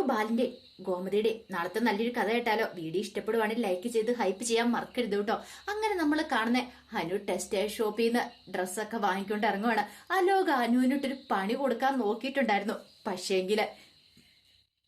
നമുക്ക് ബാലിന്റെ ഗോമതിയുടെ നാളത്തെ നല്ലൊരു കഥ കേട്ടാലോ? വീഡിയോ ഇഷ്ടപ്പെടുവാണെങ്കിൽ ലൈക്ക് ചെയ്ത് ഹൈപ്പ് ചെയ്യാൻ മറക്കരുത് കേട്ടോ. അങ്ങനെ നമ്മൾ കാണുന്ന അനു ടെക്സ്റ്റൈൽ ഷോപ്പിൽ നിന്ന് ഡ്രസ്സൊക്കെ വാങ്ങിക്കൊണ്ട് ഇറങ്ങുവാണ്. അലോക് അനുവിനിട്ടൊരു പണി കൊടുക്കാൻ നോക്കിയിട്ടുണ്ടായിരുന്നു. പക്ഷേങ്കില്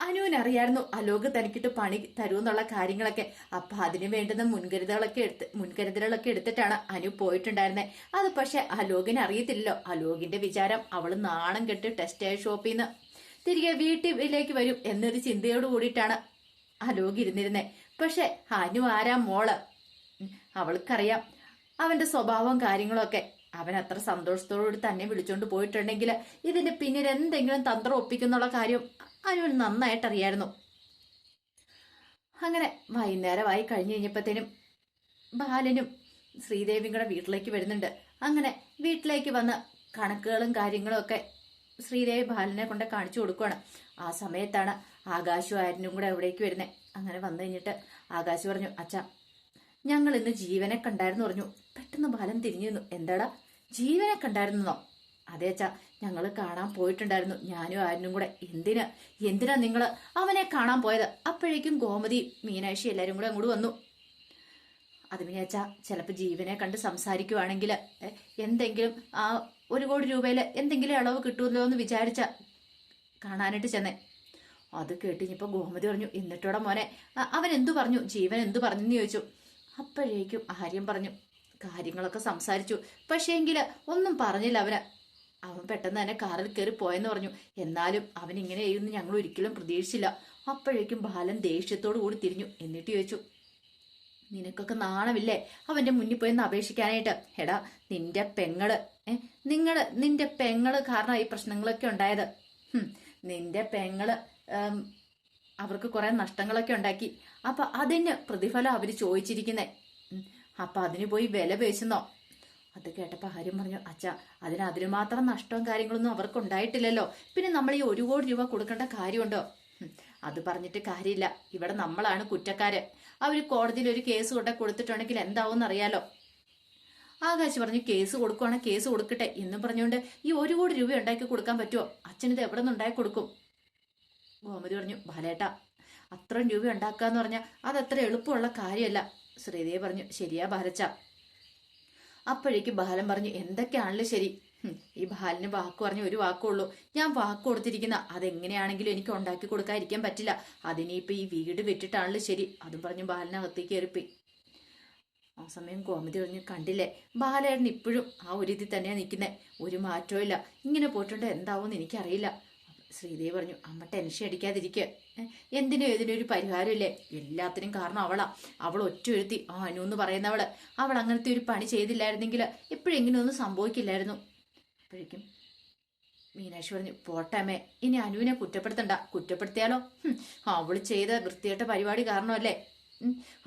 അനുവിനറിയായിരുന്നു അലോക് തനിക്കിട്ട് പണി തരുമെന്നുള്ള കാര്യങ്ങളൊക്കെ. അപ്പൊ അതിന് വേണ്ടുന്ന മുൻകരുതലുകളൊക്കെ എടുത്തിട്ടാണ് അനു പോയിട്ടുണ്ടായിരുന്നത്. അത് പക്ഷെ അലോകിന് അറിയത്തില്ലല്ലോ. അലോകിന്റെ വിചാരം അവള് നാണം കെട്ട് ടെക്സ്റ്റൈൽ ഷോപ്പിൽ നിന്ന് തിരികെ വീട്ടിലേക്ക് വരും എന്നൊരു ചിന്തയോട് കൂടിയിട്ടാണ് അലോക് ഇരുന്നിരുന്നേ. പക്ഷെ അനു ആരാ മോള്? അവൾക്കറിയാം അവന്റെ സ്വഭാവവും കാര്യങ്ങളൊക്കെ. അവൻ അത്ര സന്തോഷത്തോടുകൂടി തന്നെ വിളിച്ചോണ്ട് പോയിട്ടുണ്ടെങ്കിൽ ഇതിന്റെ പിന്നിൽ എന്തെങ്കിലും തന്ത്രം ഒപ്പിക്കുന്നുള്ള കാര്യം അനുവിന് നന്നായിട്ട് അറിയായിരുന്നു. അങ്ങനെ വൈകുന്നേരമായി കഴിഞ്ഞു കഴിഞ്ഞപ്പോഴത്തേനും ബാലനും ശ്രീദേവിയും കൂടെ വീട്ടിലേക്ക് വരുന്നുണ്ട്. അങ്ങനെ വീട്ടിലേക്ക് വന്ന് കണക്കുകളും കാര്യങ്ങളും ഒക്കെ ശ്രീദേവി ബാലനെ കൊണ്ട് കാണിച്ചു കൊടുക്കുകയാണ്. ആ സമയത്താണ് ആകാശും ആര്യനും കൂടെ അവിടേക്ക് വരുന്നത്. അങ്ങനെ വന്നു കഴിഞ്ഞിട്ട് ആകാശ് പറഞ്ഞു, അച്ഛാ ഞങ്ങൾ ഇന്ന് ജീവനെ കണ്ടായിരുന്നു പറഞ്ഞു. പെട്ടെന്ന് ബാലൻ തിരിഞ്ഞു നിന്നു. എന്താടാ ജീവനെ കണ്ടായിരുന്നോ? അതെ അച്ഛാ, ഞങ്ങൾ കാണാൻ പോയിട്ടുണ്ടായിരുന്നു, ഞാനും ആര്യനും കൂടെ. എന്തിനാ നിങ്ങള് അവനെ കാണാൻ പോയത്? അപ്പോഴേക്കും ഗോമതി മീനാക്ഷി എല്ലാരും കൂടെ അങ്ങോട്ട് വന്നു. അത് പിന്നെ അച്ഛാ, ചിലപ്പോ ജീവനെ കണ്ട് സംസാരിക്കുവാണെങ്കിൽ എന്തെങ്കിലും 1 കോടി രൂപയില് എന്തെങ്കിലും ഇളവ് കിട്ടുമല്ലോ എന്ന് വിചാരിച്ച കാണാനായിട്ട് ചെന്നേ. അത് കേട്ടിഞ്ഞപ്പോ ഗോമതി പറഞ്ഞു, എന്നിട്ടോടെ മോനെ അവൻ എന്തു പറഞ്ഞു? ജീവൻ എന്തു പറഞ്ഞെന്ന് ചോദിച്ചു. അപ്പോഴേക്കും ആര്യം പറഞ്ഞു, കാര്യങ്ങളൊക്കെ സംസാരിച്ചു, പക്ഷേങ്കില് ഒന്നും പറഞ്ഞില്ല അവൻ പെട്ടെന്ന് തന്നെ കാറിൽ കയറി പോയെന്ന് പറഞ്ഞു. എന്നാലും അവൻ ഇങ്ങനെ ചെയ്യുമെന്ന് ഞങ്ങൾ ഒരിക്കലും പ്രതീക്ഷിച്ചില്ല. അപ്പോഴേക്കും ബാലൻ ദേഷ്യത്തോടു കൂടി തിരിഞ്ഞു. എന്നിട്ട് ചോദിച്ചു, നിനക്കൊക്കെ നാണമില്ലേ അവന്റെ മുന്നിൽ പോയെന്ന് അപേക്ഷിക്കാനായിട്ട്? എടാ നിന്റെ പെങ്ങള് കാരണം ഈ പ്രശ്നങ്ങളൊക്കെ ഉണ്ടായത്. നിന്റെ പെങ്ങള് അവർക്ക് കുറെ നഷ്ടങ്ങളൊക്കെ ഉണ്ടാക്കി. അപ്പൊ അതിന് പ്രതിഫലം അവര് ചോദിച്ചിരിക്കുന്നേ. അപ്പൊ അതിന് പോയി വില പേശുന്നോ? അത് കേട്ടപ്പോ ആര്യം പറഞ്ഞു, അച്ഛാ അതിന് മാത്രം നഷ്ടവും കാര്യങ്ങളൊന്നും അവർക്ക് ഉണ്ടായിട്ടില്ലല്ലോ. പിന്നെ നമ്മൾ ഈ 1 കോടി രൂപ കൊടുക്കേണ്ട കാര്യമുണ്ടോ? അത് പറഞ്ഞിട്ട് കാര്യമില്ല. ഇവിടെ നമ്മളാണ് കുറ്റക്കാര്. അവര് കോടതിയിൽ ഒരു കേസ് കൊടുത്തിട്ടുണ്ടെങ്കിൽ എന്താവും അറിയാലോ. ആകാശ് പറഞ്ഞു, കേസ് കൊടുക്കുവാണെങ്കിൽ കേസ് കൊടുക്കട്ടെ എന്ന് പറഞ്ഞുകൊണ്ട് ഈ 1 കോടി രൂപ ഉണ്ടാക്കി കൊടുക്കാൻ പറ്റുമോ? അച്ഛനിത് എവിടെ നിന്ന് ഉണ്ടാക്കി കൊടുക്കും? ഗോമതി പറഞ്ഞു, ബാലേട്ടാ അത്രയും രൂപ ഉണ്ടാക്കാന്ന് പറഞ്ഞാൽ അതത്ര എളുപ്പമുള്ള കാര്യമല്ല. ശ്രീദേവി പറഞ്ഞു, ശരിയാ ബാലച്ച. അപ്പോഴേക്കും ബാലൻ പറഞ്ഞു, എന്തൊക്കെയാണല്ലോ ശരി. ഈ ബാലിന് വാക്ക് പറഞ്ഞു ഒരു വാക്കുള്ളൂ. ഞാൻ വാക്ക് കൊടുത്തിരിക്കുന്ന അതെങ്ങനെയാണെങ്കിലും എനിക്ക് ഉണ്ടാക്കി കൊടുക്കാതിരിക്കാൻ പറ്റില്ല. അതിനിപ്പോ ഈ വീട് വിറ്റിട്ടാണല്ലോ ശരി. അതും പറഞ്ഞു ബാലനകത്തേക്ക് കയറിപ്പോയി. ആ സമയം ഗോമതി പറഞ്ഞു, കണ്ടില്ലേ ബാലേട്ടൻ ഇപ്പോഴും ആ ഒരു ഇതിൽ തന്നെയാ നിൽക്കുന്നത്, ഒരു മാറ്റവും ഇല്ല. ഇങ്ങനെ പോയിട്ടുണ്ട് എന്താവും എനിക്കറിയില്ല. ശ്രീദേവി പറഞ്ഞു, അമ്മ ടെൻഷൻ അടിക്കാതിരിക്കുക. എന്തിനും ഏതിനൊരു പരിഹാരമില്ലേ? എല്ലാത്തിനും കാരണം അവളാ. അവൾ ഒറ്റ എഴുത്തി അനു എന്ന് പറയുന്നവള്. അവൾ അങ്ങനത്തെ ഒരു പണി ചെയ്തില്ലായിരുന്നെങ്കിൽ എപ്പോഴെങ്കിലും ഒന്നും സംഭവിക്കില്ലായിരുന്നു. അപ്പോഴേക്കും മീനാക്ഷി പറഞ്ഞു, പോട്ടമ്മേ ഇനി അനുവിനെ കുറ്റപ്പെടുത്തിയാലോ? അവള് ചെയ്ത വൃത്തികെട്ട പരിപാടി കാരണമല്ലേ.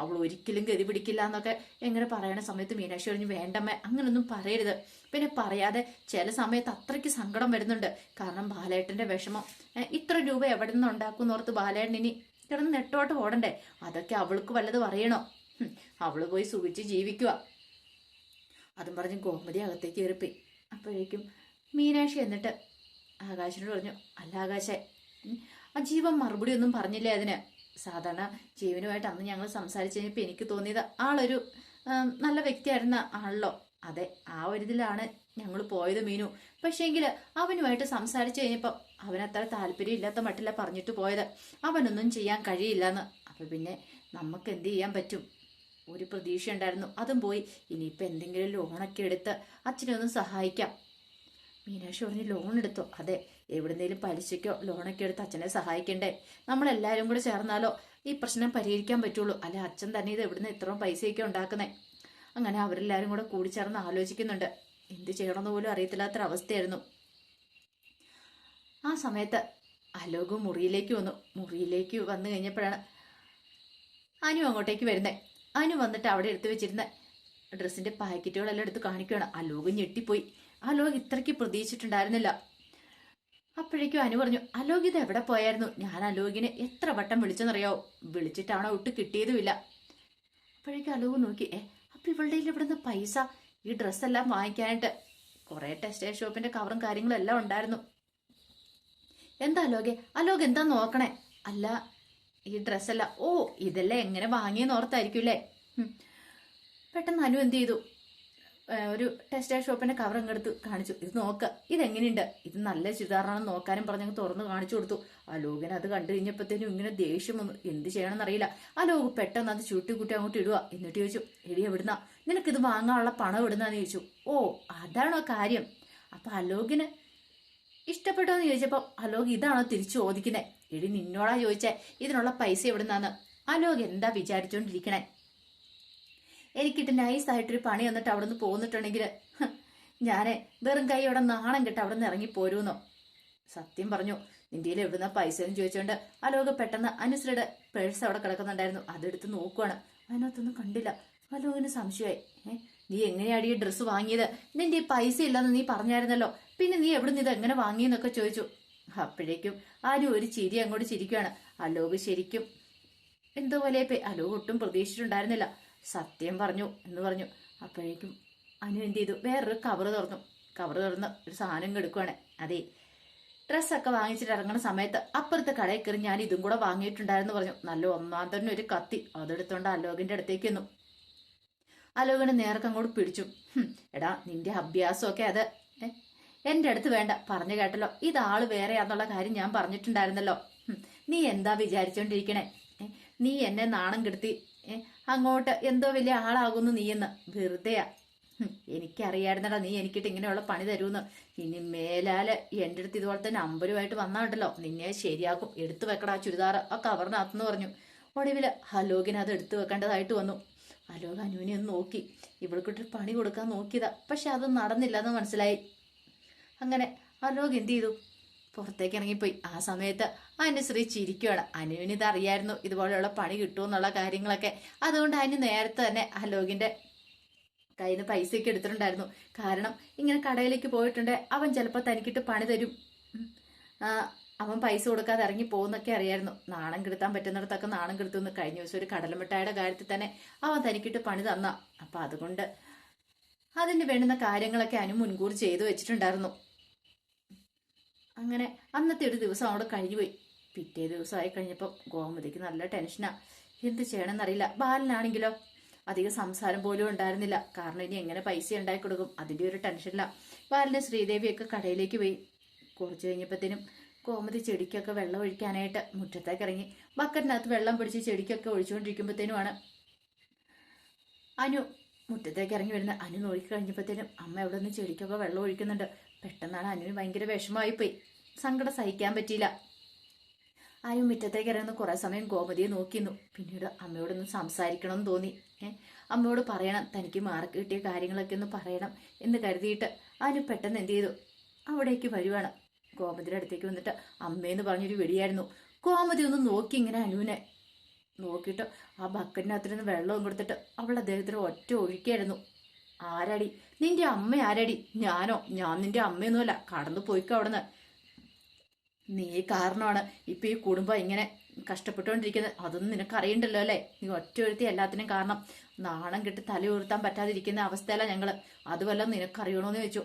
അവൾ ഒരിക്കലും ഗതി പിടിക്കില്ല എന്നൊക്കെ എങ്ങനെ പറയണ സമയത്ത് മീനാക്ഷി പറഞ്ഞു, വേണ്ടമ്മേ അങ്ങനൊന്നും പറയരുത്. പിന്നെ പറയാതെ ചില സമയത്ത് അത്രയ്ക്ക് സങ്കടം വരുന്നുണ്ട്. കാരണം ബാലേട്ടന്റെ വിഷമം. ഇത്ര രൂപ എവിടെ നിന്ന് ഉണ്ടാക്കുമെന്നോർത്ത് ബാലേട്ടൻ ഇനി കിടന്ന് നെട്ടോട്ട് ഓടണ്ടേ? അതൊക്കെ അവൾക്ക് വല്ലത് പറയണോ? അവള് പോയി സുഖിച്ച് ജീവിക്കുക. അതും പറഞ്ഞ് ഗോമതി അകത്തേക്ക് കയറിപ്പോയി. അപ്പോഴേക്കും മീനാക്ഷി എന്നിട്ട് ആകാശിനോട് പറഞ്ഞു, അല്ല ആകാശേ, ആ ജീവൻ മറുപടി ഒന്നും പറഞ്ഞില്ലേ അതിന്? സാധാരണ ജീവനുമായിട്ട് അന്ന് ഞങ്ങൾ സംസാരിച്ചു കഴിഞ്ഞപ്പോൾ എനിക്ക് തോന്നിയത് ആളൊരു നല്ല വ്യക്തിയായിരുന്ന ആണല്ലോ. അതെ, ആ ഒരു ഇതിലാണ് ഞങ്ങൾ പോയത് മീനു. പക്ഷേങ്കിൽ അവനുമായിട്ട് സംസാരിച്ചു കഴിഞ്ഞപ്പോൾ അവനത്ര താല്പര്യം ഇല്ലാത്ത മട്ടില്ല പറഞ്ഞിട്ട് പോയത്. അവനൊന്നും ചെയ്യാൻ കഴിയില്ലെന്ന്. അപ്പൊ പിന്നെ നമുക്ക് എന്ത് ചെയ്യാൻ പറ്റും? ഒരു പ്രതീക്ഷ ഉണ്ടായിരുന്നു, അതും പോയി. ഇനിയിപ്പോൾ എന്തെങ്കിലും ലോണൊക്കെ എടുത്ത് അച്ഛനെ ഒന്ന് സഹായിക്കാം. മീനാക്ഷി പറഞ്ഞ്, ലോൺ എടുത്തോ? അതെ, എവിടുന്നേലും പലിശയ്ക്കോ ലോണൊക്കെ എടുത്ത് അച്ഛനെ സഹായിക്കണ്ടേ? നമ്മളെല്ലാവരും കൂടെ ചേർന്നാലോ ഈ പ്രശ്നം പരിഹരിക്കാൻ പറ്റുള്ളൂ. അല്ല അച്ഛൻ തന്നെ ഇത് എവിടുന്ന് ഇത്രയും പൈസയൊക്കെ ഉണ്ടാക്കുന്നേ? അങ്ങനെ അവരെല്ലാവരും കൂടെ കൂടിച്ചേർന്ന് ആലോചിക്കുന്നുണ്ട്. എന്ത് ചെയ്യണമെന്ന് പോലും അറിയത്തില്ലാത്തൊരവസ്ഥയായിരുന്നു. ആ സമയത്ത് അലോക് മുറിയിലേക്ക് വന്നു കഴിഞ്ഞപ്പോഴാണ് അനു അങ്ങോട്ടേക്ക് വരുന്നേ. അനു വന്നിട്ട് അവിടെ എടുത്തു വെച്ചിരുന്ന ഡ്രസ്സിന്റെ പാക്കറ്റുകളെല്ലാം എടുത്ത് കാണിക്കുകയാണ്. അലോക് ഞെട്ടിപ്പോയി. അലോക് ഇത്രയ്ക്ക് പ്രതീക്ഷിച്ചിട്ടുണ്ടായിരുന്നില്ല. അപ്പോഴേക്കും അനു പറഞ്ഞു, അലോക് ഇത് എവിടെ പോയായിരുന്നു? ഞാൻ അലോകിനെ എത്ര വട്ടം വിളിച്ചെന്നറിയാവോ? വിളിച്ചിട്ടാണോ ഒട്ട് കിട്ടിയതുമില്ല. അപ്പോഴേക്കും അലോക് നോക്കി, അപ്പൊ ഇവളുടെ ഇവിടുന്ന് പൈസ ഈ ഡ്രസ്സെല്ലാം വാങ്ങിക്കാനായിട്ട് കുറെ ടെക്സ്റ്റൈൽ ഷോപ്പിന്റെ കവറും കാര്യങ്ങളും എല്ലാം ഉണ്ടായിരുന്നു. എന്താ അലോക് എന്താ നോക്കണേ? അല്ല ഈ ഡ്രസ്സല്ല, ഓ ഇതെല്ലാം എങ്ങനെ വാങ്ങിയെന്ന് ഓർത്തായിരിക്കും അല്ലേ. പെട്ടെന്ന് അനു എന്ത് ചെയ്തു, ഒരു ടെക്സ്റ്റൈൽ ഷോപ്പിന്റെ കവർ അങ്ങെടുത്ത് കാണിച്ചു. ഇത് നോക്ക, ഇതെങ്ങനെയുണ്ട്, ഇത് നല്ല ചുരിദാറാണെന്ന് നോക്കാനും പറഞ്ഞങ്ങ് തുറന്ന് കാണിച്ചു കൊടുത്തു. അലോകൻ അത് കണ്ടു കഴിഞ്ഞപ്പോഴത്തേനും ഇങ്ങനെ ദേഷ്യം വന്നു. എന്ത് ചെയ്യണമെന്ന് അറിയില്ല. അലോക് പെട്ടെന്ന് അത് ചുട്ടി അങ്ങോട്ട് ഇടുക. എന്നിട്ട് ചോദിച്ചു, എടി എവിടുന്നാ, നിനക്കിത് വാങ്ങാനുള്ള പണം എവിടുന്നാന്ന് ചോദിച്ചു. ഓ അതാണോ കാര്യം. അപ്പൊ അലോകിന് ഇഷ്ടപ്പെട്ടോ എന്ന് ചോദിച്ചപ്പോ അലോക് ഇതാണോ തിരിച്ചു ചോദിക്കുന്നേ. എടി നിന്നോടാ ചോദിച്ചേ ഇതിനുള്ള പൈസ എവിടുന്നാന്ന്. അലോക് എന്താ വിചാരിച്ചോണ്ടിരിക്കണേ, എനിക്കിട്ട് നൈസായിട്ടൊരു പണി വന്നിട്ട് അവിടെ നിന്ന് പോന്നിട്ടുണ്ടെങ്കിൽ ഞാന് വെറും കൈയോടെ നാണം കെട്ട് അവിടെ നിന്ന് ഇറങ്ങി പോരൂന്നോ. സത്യം പറഞ്ഞു, നിന്റെ എവിടുന്ന പൈസ എന്ന് ചോദിച്ചോണ്ട് അലോക് പെട്ടെന്ന് അനുശ്രീയുടെ പേഴ്സ് അവിടെ കിടക്കുന്നുണ്ടായിരുന്നു. അതെടുത്ത് നോക്കുവാണ്. അതിനകത്തൊന്നും കണ്ടില്ല. അലോകിന് സംശയമായി. നീ എങ്ങനെയാടി ഈ ഡ്രസ്സ് വാങ്ങിയത്, നിന്റെ ഈ പൈസ ഇല്ലെന്ന് നീ പറഞ്ഞായിരുന്നല്ലോ, പിന്നെ നീ എവിടുന്ന് ഇത് എങ്ങനെ വാങ്ങിയെന്നൊക്കെ ചോദിച്ചു. അപ്പോഴേക്കും ആരും ഒരു ചിരി അങ്ങോട്ട് ചിരിക്കുകയാണ്. അലോക് ശരിക്കും എന്തോ പോലെ അലോക് ഒട്ടും പ്രതീക്ഷിച്ചിട്ടുണ്ടായിരുന്നില്ല. സത്യം പറഞ്ഞു എന്ന് പറഞ്ഞു. അപ്പോഴേക്കും അനു എന്ത് ചെയ്തു, വേറൊരു കവർ തുറന്ന് ഒരു സാധനം എടുക്കുവാണ്. അതെ, ഡ്രസ്സൊക്കെ വാങ്ങിച്ചിട്ട് ഇറങ്ങുന്ന സമയത്ത് അപ്പുറത്തെ കടയിൽ കയറി ഞാൻ ഇതും കൂടെ വാങ്ങിയിട്ടുണ്ടായിരുന്നു പറഞ്ഞു. നല്ല ഒന്നാം തന്നെ ഒരു കത്തി അതെടുത്തോണ്ട് അലോകിന്റെ അടുത്തേക്ക് വന്നു. അലോകിനെ നേർക്ക് അങ്ങോട്ട് പിടിച്ചു. എടാ നിന്റെ അഭ്യാസമൊക്കെ അത് എന്റെ അടുത്ത് വേണ്ട, പറഞ്ഞു കേട്ടല്ലോ, ഇതാള് വേറെയാന്നുള്ള കാര്യം ഞാൻ പറഞ്ഞിട്ടുണ്ടായിരുന്നല്ലോ. നീ എന്താ വിചാരിച്ചോണ്ടിരിക്കണേ, നീ എന്നെ നാണം കെടുത്തി അങ്ങോട്ട് എന്തോ വലിയ ആളാകുന്നു നീയെന്ന്. വെറുതെയാ. എനിക്കറിയായിരുന്നടാ നീ എനിക്കിട്ട് ഇങ്ങനെയുള്ള പണി തരൂന്ന്. ഇനി മേലാല് എന്റെ അടുത്ത് ഇതുപോലത്തെ നമ്പരുമായിട്ട് വന്നാണ്ടല്ലോ, നിന്നെ ശരിയാക്കും. എടുത്തു വെക്കടാ ചുരിദാർ ആ കവറിനകത്തെന്ന് പറഞ്ഞു. ഒടുവില് അലോകിന് അത് എടുത്തു വെക്കേണ്ടതായിട്ട് വന്നു. അലോക് അനുവിനെ ഒന്ന് നോക്കി, ഇവൾക്കിട്ടൊരു പണി കൊടുക്കാൻ നോക്കിയതാ, പക്ഷെ അത് നടന്നില്ല എന്ന് മനസ്സിലായി. അങ്ങനെ അലോക് എന്ത് ചെയ്തു, പുറത്തേക്ക് ഇറങ്ങിപ്പോയി. ആ സമയത്ത് അനുശ്രീ ചിരിക്കുകയാണ്. അനുവിന് ഇത് അറിയായിരുന്നു ഇതുപോലെയുള്ള പണി കിട്ടുമെന്നുള്ള കാര്യങ്ങളൊക്കെ. അതുകൊണ്ട് അനു നേരത്തെ തന്നെ അലോകിന്റെ കയ്യിൽ നിന്ന് പൈസയൊക്കെ എടുത്തിട്ടുണ്ടായിരുന്നു. കാരണം ഇങ്ങനെ കടയിലേക്ക് പോയിട്ടുണ്ട്, അവൻ ചിലപ്പോൾ തനിക്കിട്ട് പണി തരും, അവൻ പൈസ കൊടുക്കാതെ ഇറങ്ങി പോകുന്നൊക്കെ അറിയായിരുന്നു. നാണം കെടുത്താൻ പറ്റുന്നിടത്തൊക്കെ നാണം കെടുത്തുനിന്ന്. കഴിഞ്ഞ ദിവസം ഒരു കടലമിഠായിയുടെ കാര്യത്തിൽ തന്നെ അവൻ തനിക്കിട്ട് പണി തന്ന. അപ്പൊ അതുകൊണ്ട് അതിന് വേണ്ടുന്ന കാര്യങ്ങളൊക്കെ അനു മുൻകൂർ ചെയ്തു വെച്ചിട്ടുണ്ടായിരുന്നു. അങ്ങനെ അന്നത്തെ ഒരു ദിവസം അവിടെ കഴിഞ്ഞുപോയി. പിറ്റേ ദിവസമായി കഴിഞ്ഞപ്പോൾ ഗോമതിക്ക് നല്ല ടെൻഷനാ. എന്ത് ചെയ്യണമെന്നറിയില്ല. ബാലനാണെങ്കിലോ അധികം സംസാരം പോലും ഉണ്ടായിരുന്നില്ല. കാരണം ഇനി എങ്ങനെ പൈസ ഉണ്ടാക്കി കൊടുക്കും, അതിന്റെ ഒരു ടെൻഷനില്ല. ബാലന് ശ്രീദേവിയൊക്കെ കടയിലേക്ക് പോയി. കുറച്ച് കഴിഞ്ഞപ്പോഴത്തേനും ഗോമതി ചെടിക്കൊക്കെ വെള്ളം ഒഴിക്കാനായിട്ട് മുറ്റത്തേക്ക് ഇറങ്ങി. ബക്കറ്റിനകത്ത് വെള്ളം പിടിച്ച് ചെടിക്കൊക്കെ ഒഴിച്ചുകൊണ്ടിരിക്കുമ്പോഴത്തേനുമാണ് അനു മുറ്റത്തേക്ക് ഇറങ്ങി വരുന്നത്. അനു നോക്കി കഴിഞ്ഞപ്പോഴത്തേനും അമ്മ എവിടെ നിന്ന് ചെടിക്കൊക്കെ വെള്ളം ഒഴിക്കുന്നുണ്ട്. പെട്ടെന്നാണ് അനുവിന് ഭയങ്കര വിഷമമായിപ്പോയി. സങ്കടം സഹിക്കാൻ പറ്റിയില്ല. അനു മുറ്റത്തേക്ക് ഇറങ്ങുന്ന കുറെ സമയം ഗോമതിയെ നോക്കിയിരുന്നു. പിന്നീട് അമ്മയോടൊന്ന് സംസാരിക്കണമെന്ന് തോന്നി. അമ്മയോട് പറയണം, തനിക്ക് മാർക്ക് കിട്ടിയ കാര്യങ്ങളൊക്കെ ഒന്ന് പറയണം എന്ന് കരുതിയിട്ട് അനു പെട്ടെന്ന് എന്ത് ചെയ്തു, അവിടേക്ക് വരുവാണ്. ഗോമതിയുടെ അടുത്തേക്ക് വന്നിട്ട് അമ്മയെന്ന് പറഞ്ഞൊരു വെടിയായിരുന്നു. ഗോമതി ഒന്ന് നോക്കി ഇങ്ങനെ അനുവിനെ നോക്കിയിട്ട് ആ ബക്കറ്റിനകത്തിരുന്ന് വെള്ളവും കൊടുത്തിട്ട് അവളുടെ അദ്ദേഹത്തിന് ഒറ്റ ഒഴുക്കിയായിരുന്നു. ആരാടി നിന്റെ അമ്മ, ആരാടി? ഞാനോ? ഞാൻ നിന്റെ അമ്മയൊന്നുമല്ല, കടന്നു പോയിക്കോ അവിടുന്ന്. നീ കാരണമാണ് ഇപ്പൊ ഈ കുടുംബം ഇങ്ങനെ കഷ്ടപ്പെട്ടുകൊണ്ടിരിക്കുന്നത്. അതൊന്നും നിനക്ക് അറിയണ്ടല്ലോ അല്ലേ? നീ ഒറ്റ ഒരുത്തി എല്ലാത്തിനും കാരണം. നാണം കെട്ടി തല ഉയർത്താൻ പറ്റാതിരിക്കുന്ന അവസ്ഥയല്ല ഞങ്ങള്. അതുവല്ല നിനക്കറിയണോന്ന് ചോദിച്ചു.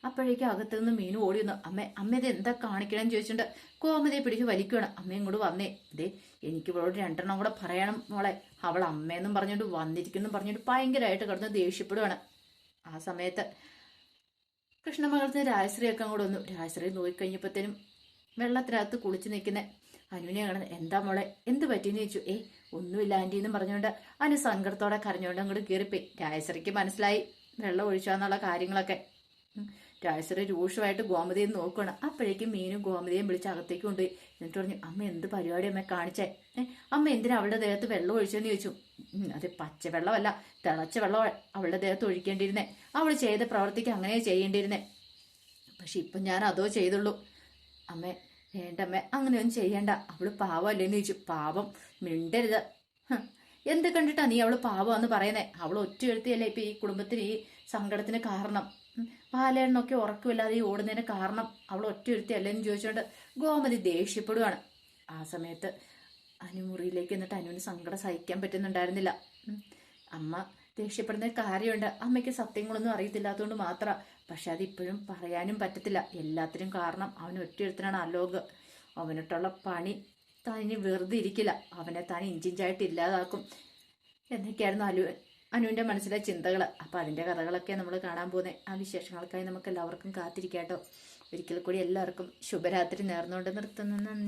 അപ്പോഴേക്കും അകത്ത് നിന്ന് മീനു ഓടി വന്നു. അമ്മ ഇത് എന്താ കാണിക്കണമെന്ന് ചോദിച്ചിട്ടുണ്ട്. കോമതിയെ പിടിച്ച് വലിക്കുകയാണ്. അമ്മ ഇങ്ങോട്ട് വന്നേ, ഇതേ എനിക്ക് ഇവളോട് രണ്ടെണ്ണം കൂടെ പറയണം മോളെ. അവൾ അമ്മയെന്നും പറഞ്ഞോണ്ട് വന്നിരിക്കുന്നു പറഞ്ഞിട്ട് ഭയങ്കരമായിട്ട് കിടന്ന് ദേഷ്യപ്പെടുവാണ്. ആ സമയത്ത് കൃഷ്ണമംഗലത്തിന് രാജശ്രീയൊക്കെ അങ്ങോട്ട് വന്നു. രാജശ്രീ നോക്കിക്കഴിഞ്ഞപ്പോഴത്തേനും വെള്ളത്തിനകത്ത് കുളിച്ച് നിൽക്കുന്ന അനുവിനെ കാണുന്നത്. എന്താ മോളെ, എന്ത് പറ്റിയെന്ന് ചോദിച്ചു. ഒന്നുമില്ല ആന്റി എന്നും പറഞ്ഞുകൊണ്ട് അനു സങ്കടത്തോടെ കരഞ്ഞുകൊണ്ട് അങ്ങോട്ട് കയറിപ്പോയി. രാജശ്രീക്ക് മനസ്സിലായി വെള്ളം ഒഴിച്ചാന്നുള്ള കാര്യങ്ങളൊക്കെ. രാജശ്രീ രൂക്ഷമായിട്ട് ഗോമതിയെ നോക്കുകയാണ്. അപ്പോഴേക്കും മീനും ഗോമതിയും വിളിച്ച് അകത്തേക്ക് കൊണ്ടുപോയി. എന്നിട്ട് പറഞ്ഞു, അമ്മ എന്ത് പരിപാടി അമ്മ കാണിച്ചേ? അമ്മ എന്തിനാ അവളുടെ ദേഹത്ത് വെള്ളം ഒഴിച്ചെന്ന് ചോദിച്ചു. അത് പച്ചവെള്ളമല്ല, തിളച്ച വെള്ളം അവളുടെ ദേഹത്ത് ഒഴിക്കേണ്ടിയിരുന്നേ. അവൾ ചെയ്ത പ്രവർത്തിക്ക് അങ്ങനെ ചെയ്യേണ്ടിയിരുന്നേ. പക്ഷെ ഇപ്പം ഞാൻ അതോ ചെയ്തുള്ളൂ. അമ്മേ വേണ്ടമ്മേ, അങ്ങനെയൊന്നും ചെയ്യണ്ട, അവള് പാവമല്ലേന്ന് ചോദിച്ചു. പാവം മിണ്ടരുത്. എന്ത് കണ്ടിട്ടാ നീ അവള് പാവമെന്ന് പറയുന്നേ? അവൾ ഒറ്റ എഴുത്തിയല്ലേ ഇപ്പൊ ഈ കുടുംബത്തിന് ഈ സങ്കടത്തിന് കാരണം. പാലേണ്ണൊക്കെ ഉറക്കമില്ലാതെ ഈ ഓടുന്നതിന് കാരണം അവൾ ഒറ്റ എഴുത്തിയല്ലേന്ന് ചോദിച്ചുകൊണ്ട് ഗോമതി ദേഷ്യപ്പെടുവാണ്. ആ സമയത്ത് അനുമുറിയിലേക്ക് എന്നിട്ട് അനുവിന് സങ്കടം സഹിക്കാൻ പറ്റുന്നുണ്ടായിരുന്നില്ല. അമ്മ ദേഷ്യപ്പെടുന്ന കാര്യമുണ്ട്. അമ്മയ്ക്ക് സത്യങ്ങളൊന്നും അറിയത്തില്ലാത്തതുകൊണ്ട് മാത്രം. പക്ഷെ അതിപ്പോഴും പറയാനും പറ്റത്തില്ല. എല്ലാത്തിനും കാരണം അവൻ ഒറ്റ എഴുത്തിനാണ് അലോക്. അവനിട്ടുള്ള പണി താൻ ഇനി വെറുതെ ഇരിക്കില്ല, അവനെ താൻ ഇഞ്ചിഞ്ചായിട്ട് ഇല്ലാതാക്കും എന്നൊക്കെയായിരുന്നു അനുവിന്റെ മനസ്സിലെ ചിന്തകൾ. അപ്പൊ അതിന്റെ കഥകളൊക്കെ നമ്മൾ കാണാൻ പോകുന്നത്. ആ വിശേഷങ്ങൾക്കായി നമുക്ക് എല്ലാവർക്കും കാത്തിരിക്കാട്ടോ. ഒരിക്കൽ കൂടി എല്ലാവർക്കും ശുഭരാത്രി നേർന്നുകൊണ്ട് നിർത്തുന്നു. നന്ദി.